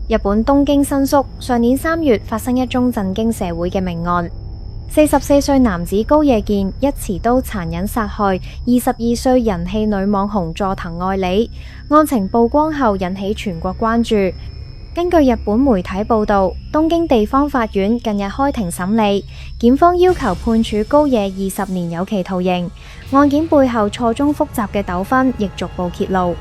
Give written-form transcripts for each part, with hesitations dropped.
日本東京新宿上年3月發生一宗震驚社會嘅命案，44歲男子高野健一持刀殘忍殺害22歲人氣女網紅佐藤愛里，案情曝光後引起全國關注。根據日本媒體報道，東京地方法院近日開庭審理，檢方要求判處高野20年有期徒刑。案件背後錯綜複雜嘅糾紛亦逐步揭露。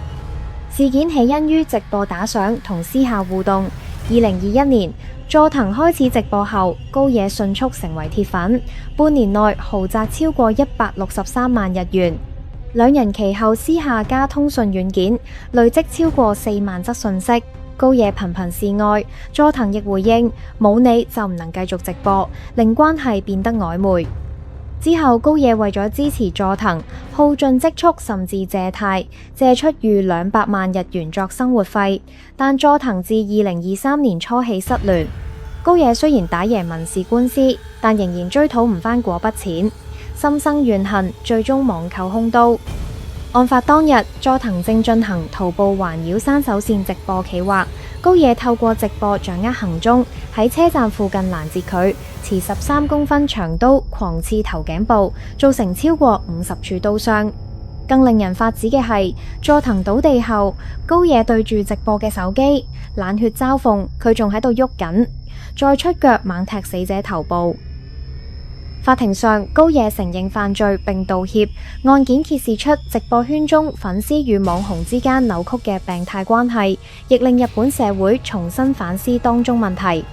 事件起因於直播打賞同私下互動。2021年，佐藤開始直播後，高野迅速成為鐵粉，半年內豪擲超過163萬日元。兩人其後私下加通訊軟件，累積超過4萬則訊息。高野頻頻示愛，佐藤亦回應冇你就唔能繼續直播，令關係變得曖昧。之後，高野為咗支持佐藤，耗盡積蓄，甚至借貸，借出逾200萬日元作生活費。但佐藤自2023年初起失聯。高野雖然打贏民事官司，但仍然追討唔返嗰筆錢，心生怨恨，最終網購兇刀。案發當日，佐藤正進行徒步環繞山手線直播企劃，高野透過直播掌握行蹤，喺車站附近攔截佢，持13公分長刀狂刺頭頸部，造成超過50處刀傷。更令人髮指嘅係，佐藤倒地後，高野對住直播嘅手機，冷血嘲諷佢仲喺度喐緊，再出腳猛踢死者頭部。法庭上，高野承認犯罪並道歉。案件揭示出直播圈中粉絲與網紅之間扭曲嘅病態關係，亦令日本社會重新反思當中問題。